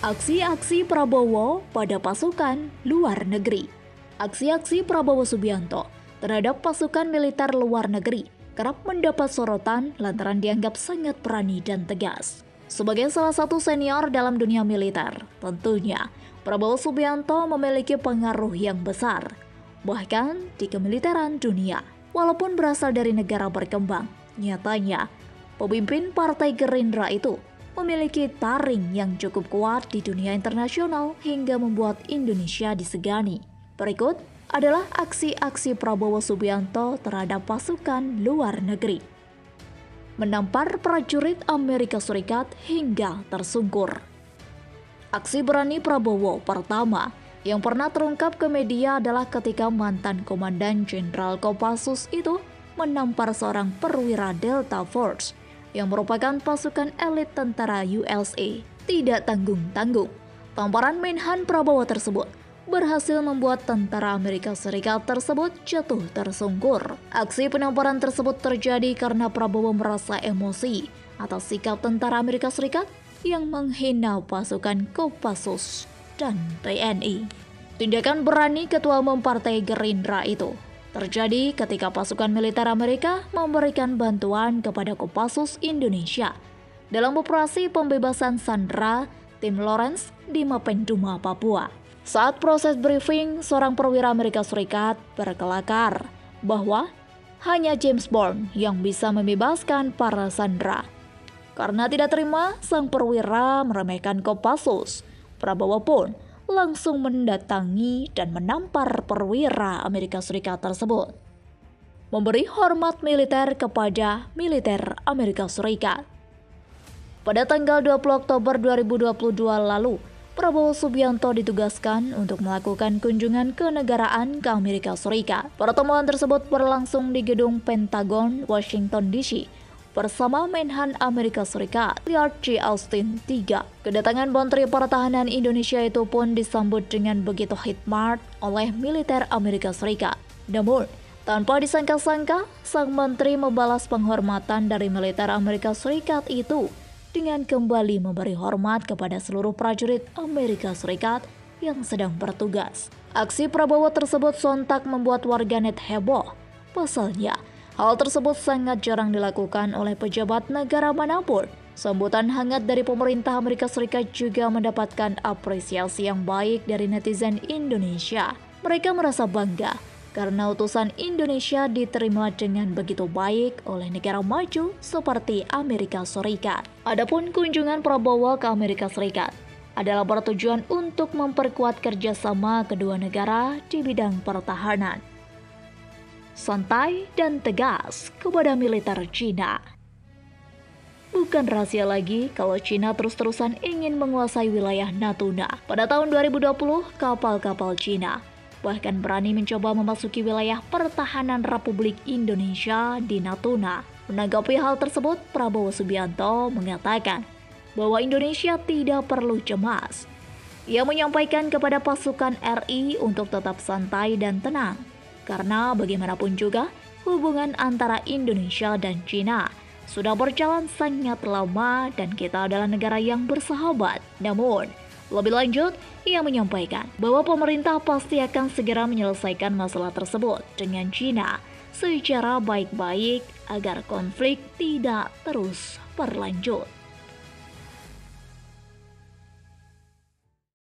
Aksi-aksi Prabowo pada pasukan luar negeri. Aksi-aksi Prabowo Subianto terhadap pasukan militer luar negeri kerap mendapat sorotan lantaran dianggap sangat berani dan tegas. Sebagai salah satu senior dalam dunia militer, tentunya Prabowo Subianto memiliki pengaruh yang besar, bahkan di kemiliteran dunia. Walaupun berasal dari negara berkembang, nyatanya pemimpin Partai Gerindra itu memiliki taring yang cukup kuat di dunia internasional hingga membuat Indonesia disegani. Berikut adalah aksi-aksi Prabowo Subianto terhadap pasukan luar negeri. Menampar prajurit Amerika Serikat hingga tersungkur. Aksi berani Prabowo pertama yang pernah terungkap ke media adalah ketika mantan Komandan Jenderal Kopassus itu menampar seorang perwira Delta Force yang merupakan pasukan elit tentara USA. Tidak tanggung-tanggung, tamparan Menhan Prabowo tersebut berhasil membuat tentara Amerika Serikat tersebut jatuh tersungkur. Aksi penamparan tersebut terjadi karena Prabowo merasa emosi atas sikap tentara Amerika Serikat yang menghina pasukan Kopassus dan TNI. Tindakan berani Ketua Umum Partai Gerindra itu terjadi ketika pasukan militer Amerika memberikan bantuan kepada Kopassus Indonesia dalam operasi pembebasan sandera Tim Lawrence di Mapenduma, Papua. Saat proses briefing, seorang perwira Amerika Serikat berkelakar bahwa hanya James Bond yang bisa membebaskan para sandera. Karena tidak terima, sang perwira meremehkan Kopassus. Prabowo pun langsung mendatangi dan menampar perwira Amerika Serikat tersebut. Memberi hormat militer kepada militer Amerika Serikat. Pada tanggal 20 Oktober 2022 lalu, Prabowo Subianto ditugaskan untuk melakukan kunjungan kenegaraan ke Amerika Serikat. Pertemuan tersebut berlangsung di gedung Pentagon, Washington DC, bersama Menhan Amerika Serikat, Lloyd J. Austin III. Kedatangan Menteri Pertahanan Indonesia itu pun disambut dengan begitu khidmat oleh militer Amerika Serikat. Namun, tanpa disangka-sangka, sang menteri membalas penghormatan dari militer Amerika Serikat itu dengan kembali memberi hormat kepada seluruh prajurit Amerika Serikat yang sedang bertugas. Aksi Prabowo tersebut sontak membuat warganet heboh. Pasalnya, hal tersebut sangat jarang dilakukan oleh pejabat negara manapun. Sambutan hangat dari pemerintah Amerika Serikat juga mendapatkan apresiasi yang baik dari netizen Indonesia. Mereka merasa bangga karena utusan Indonesia diterima dengan begitu baik oleh negara maju seperti Amerika Serikat. Adapun kunjungan Prabowo ke Amerika Serikat adalah bertujuan untuk memperkuat kerjasama kedua negara di bidang pertahanan. Santai dan tegas kepada militer Cina. Bukan rahasia lagi kalau Cina terus-terusan ingin menguasai wilayah Natuna. Pada tahun 2020, kapal-kapal Cina bahkan berani mencoba memasuki wilayah pertahanan Republik Indonesia di Natuna. Menanggapi hal tersebut, Prabowo Subianto mengatakan bahwa Indonesia tidak perlu cemas. Ia menyampaikan kepada pasukan RI untuk tetap santai dan tenang. Karena bagaimanapun juga, hubungan antara Indonesia dan Cina sudah berjalan sangat lama dan kita adalah negara yang bersahabat. Namun, lebih lanjut, ia menyampaikan bahwa pemerintah pasti akan segera menyelesaikan masalah tersebut dengan Cina secara baik-baik agar konflik tidak terus berlanjut.